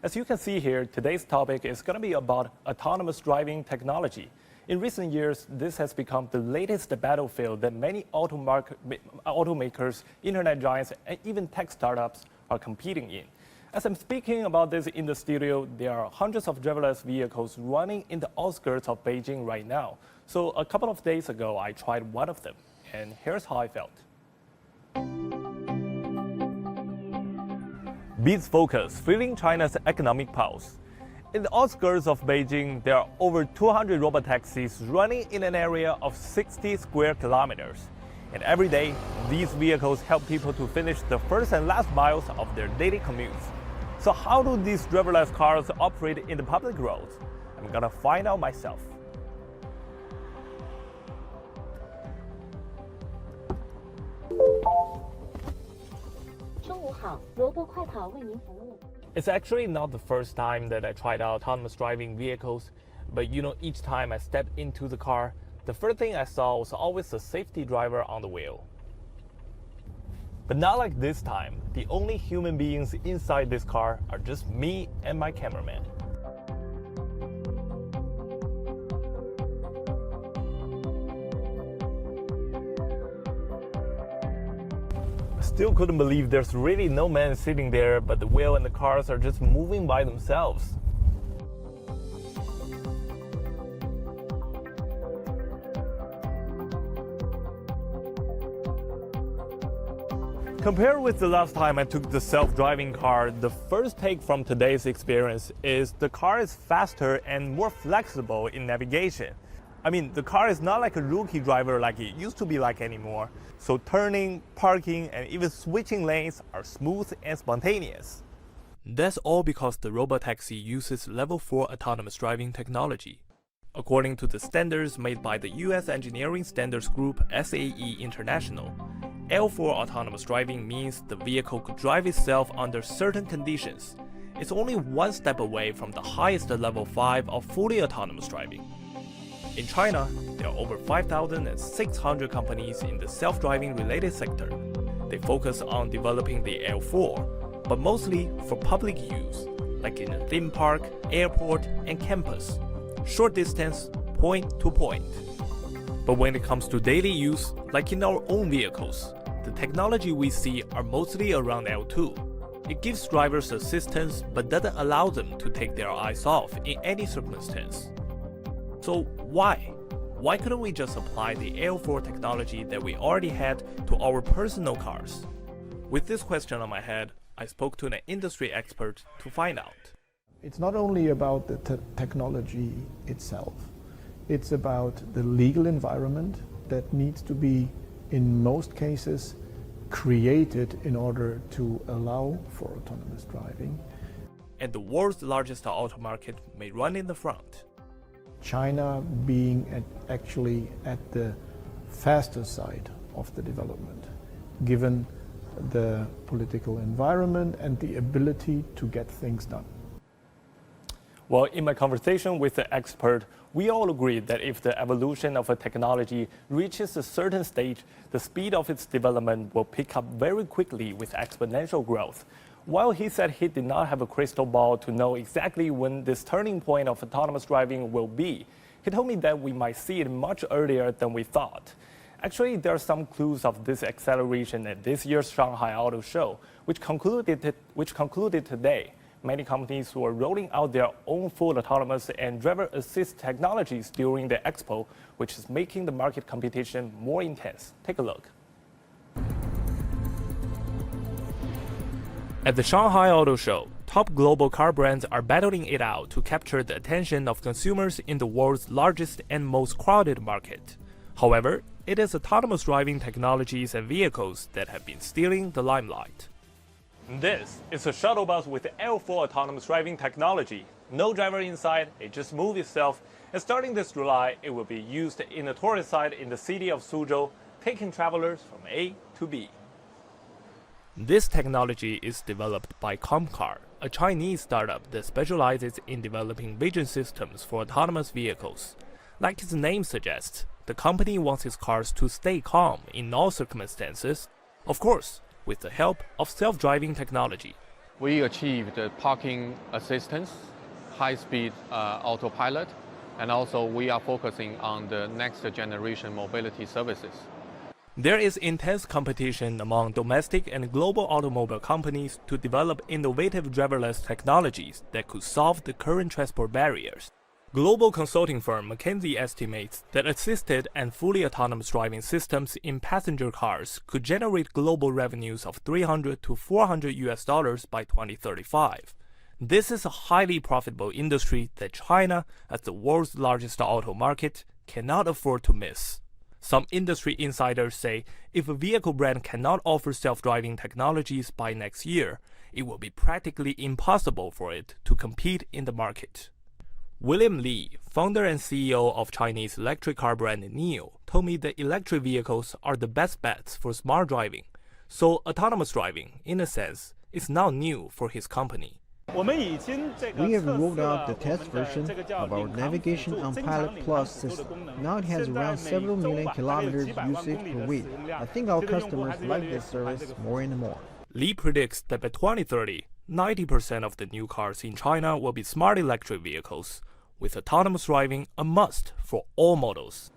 As you can see here, today's topic is going to be about autonomous driving technology. In recent years, this has become the latest battlefield that many automakers, internet giants, and even tech startups are competing in. As I'm speaking about this in the studio, there are hundreds of driverless vehicles running in the outskirts of Beijing right now. So a couple of days ago, I tried one of them, and here's how I felt. BizFocus, feeling China's economic pulse. In the outskirts of Beijing, there are over 200 robotaxis running in an area of 60 square kilometers. And every day, these vehicles help people to finish the first and last miles of their daily commutes. So how do these driverless cars operate in the public roads? I'm gonna find out myself. It's actually not the first time that I tried out autonomous driving vehicles, but each time I stepped into the car, the first thing I saw was always the safety driver on the wheel. But not like this time. The only human beings inside this car are just me and my cameraman. Still couldn't believe there's really no man sitting there, but the wheel and the cars are just moving by themselves. Compared with the last time I took the self-driving car, the first take from today's experience is the car is faster and more flexible in navigation. I mean, the car is not like a rookie driver like it used to be like anymore. So turning, parking, and even switching lanes are smooth and spontaneous. That's all because the robotaxi uses level 4 autonomous driving technology. According to the standards made by the US engineering standards group SAE International, L4 autonomous driving means the vehicle could drive itself under certain conditions. It's only one step away from the highest level 5 of fully autonomous driving. In China, there are over 5,600 companies in the self-driving related sector. They focus on developing the L4, but mostly for public use, like in a theme park, airport, and campus. Short distance, point to point. But when it comes to daily use, like in our own vehicles, the technology we see are mostly around L2. It gives drivers assistance, but doesn't allow them to take their eyes off in any circumstance. So why? Why couldn't we just apply the L4 technology that we already had to our personal cars? With this question on my head, I spoke to an industry expert to find out. It's not only about the technology itself. It's about the legal environment that needs to be, in most cases, created in order to allow for autonomous driving. And the world's largest auto market may run in the front. China being actually at the faster side of the development, given the political environment and the ability to get things done. Well, in my conversation with the expert, we all agreed that if the evolution of a technology reaches a certain stage, the speed of its development will pick up very quickly with exponential growth. While he said he did not have a crystal ball to know exactly when this turning point of autonomous driving will be, he told me that we might see it much earlier than we thought. Actually, there are some clues of this acceleration at this year's Shanghai Auto Show, which concluded today. Many companies were rolling out their own full autonomous and driver assist technologies during the expo, which is making the market competition more intense. Take a look. At the Shanghai Auto Show, top global car brands are battling it out to capture the attention of consumers in the world's largest and most crowded market. However, it is autonomous driving technologies and vehicles that have been stealing the limelight. This is a shuttle bus with L4 autonomous driving technology. No driver inside, it just moves itself. And starting this July, it will be used in a tourist site in the city of Suzhou, taking travelers from A to B. This technology is developed by Comcar, a Chinese startup that specializes in developing vision systems for autonomous vehicles. Like its name suggests, the company wants its cars to stay calm in all circumstances, of course, with the help of self-driving technology. We achieved parking assistance, high-speed autopilot, and also we are focusing on the next generation mobility services. There is intense competition among domestic and global automobile companies to develop innovative driverless technologies that could solve the current transport barriers. Global consulting firm McKinsey estimates that assisted and fully autonomous driving systems in passenger cars could generate global revenues of $300 to $400 by 2035. This is a highly profitable industry that China, as the world's largest auto market, cannot afford to miss. Some industry insiders say if a vehicle brand cannot offer self-driving technologies by next year, it will be practically impossible for it to compete in the market. William Li, founder and CEO of Chinese electric car brand NIO, told me that electric vehicles are the best bets for smart driving. So autonomous driving, in a sense, is now new for his company. We have rolled out the test version of our Navigation on Pilot Plus system. Now it has around several million kilometers usage per week. I think our customers like this service more and more. Li predicts that by 2030, 90% of the new cars in China will be smart electric vehicles, with autonomous driving a must for all models.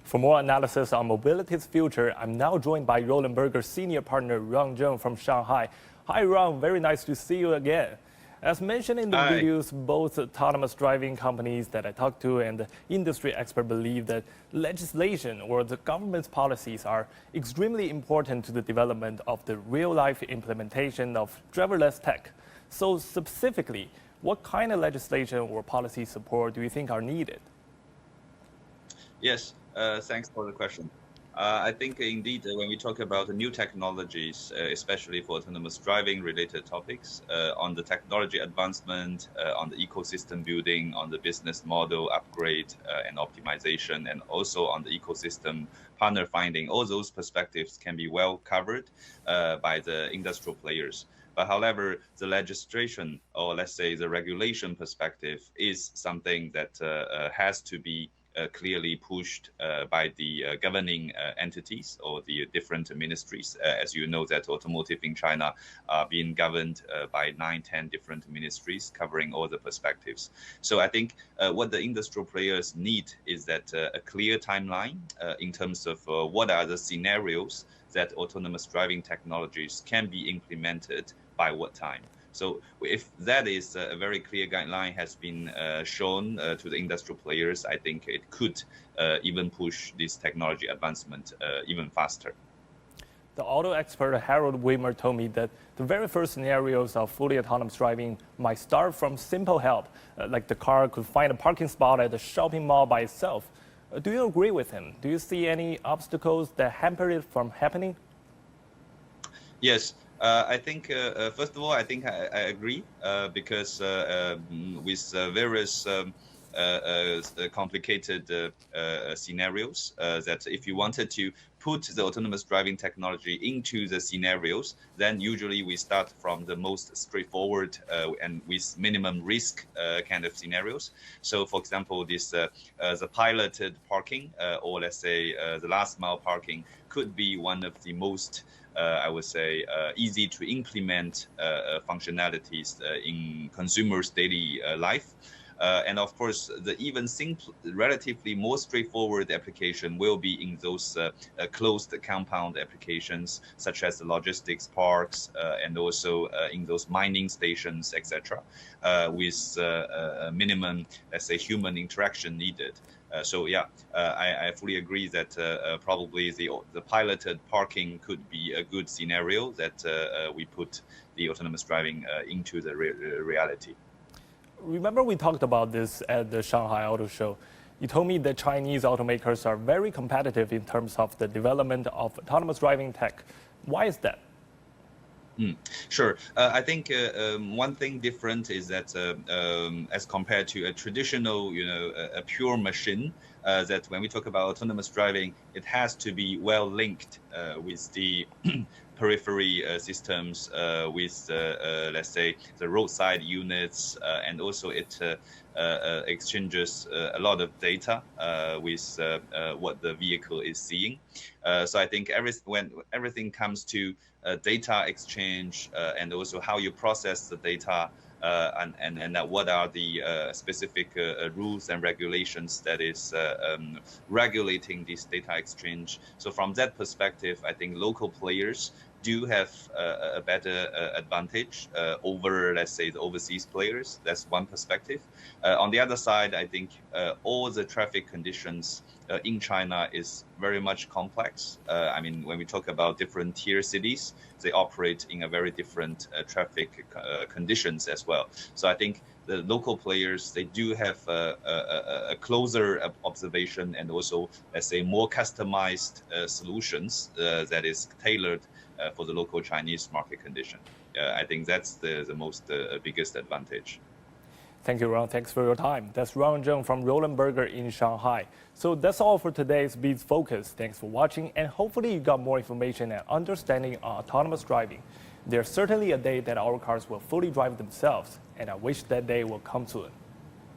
For more analysis on mobility's future, I'm now joined by Roland Berger's senior partner Wang from Shanghai. Hi Wang, very nice to see you again. As mentioned in the videos, both autonomous driving companies that I talked to and the industry expert believe that legislation or the government's policies are extremely important to the development of the real-life implementation of driverless tech. So specifically, what kind of legislation or policy support do you think are needed? Yes, thanks for the question. I think indeed when we talk about new technologies, especially for autonomous driving related topics, on the technology advancement, on the ecosystem building, on the business model upgrade and optimization, and also on the ecosystem partner finding, all those perspectives can be well covered by the industrial players. But however, the legislation, or let's say the regulation perspective, is something that has to be clearly pushed by the governing entities or the different ministries. As you know, that automotive in China are being governed by 9-10 different ministries covering all the perspectives. So I think what the industrial players need is that a clear timeline in terms of what are the scenarios that autonomous driving technologies can be implemented by what time. So if that is a very clear guideline has been shown to the industrial players, I think it could even push this technology advancement even faster. The auto expert Harold Weimer told me that the very first scenarios of fully autonomous driving might start from simple help, like the car could find a parking spot at the shopping mall by itself. Do you agree with him? Do you see any obstacles that hamper it from happening? Yes. I think, first of all, I think I agree because with various complicated scenarios, that if you wanted to put the autonomous driving technology into the scenarios, then usually we start from the most straightforward and with minimum risk kind of scenarios. So, for example, this the piloted parking, or let's say the last mile parking, could be one of the most I would say easy to implement functionalities in consumers' daily life. And of course, the even simple, relatively more straightforward application will be in those closed compound applications, such as the logistics parks and also in those mining stations, etc., with minimum, let's say, human interaction needed. So yeah, I fully agree that probably the piloted parking could be a good scenario that we put the autonomous driving into the reality. Remember we talked about this at the Shanghai Auto Show. You told me that Chinese automakers are very competitive in terms of the development of autonomous driving tech. Why is that? Sure. I think one thing different is that as compared to a traditional, a pure machine, that when we talk about autonomous driving, it has to be well linked with the periphery systems with, let's say, the roadside units, and also it exchanges a lot of data with what the vehicle is seeing. So I think when everything comes to data exchange and also how you process the data, and what are the specific rules and regulations that is regulating this data exchange. So from that perspective, I think local players do have a better advantage over, let's say, the overseas players. That's one perspective. On the other side, I think all the traffic conditions in China is very much complex. I mean, when we talk about different tier cities, they operate in a very different traffic conditions as well. So I think the local players, they do have a closer observation and also, let's say, more customized solutions that is tailored for the local Chinese market condition. I think that's the most biggest advantage. Thank you, Ron. Thanks for your time. That's Ron Zheng from Roland Berger in Shanghai. So that's all for today's BizFocus. Thanks for watching, and hopefully you got more information and understanding on autonomous driving. There's certainly a day that our cars will fully drive themselves, and I wish that day will come soon.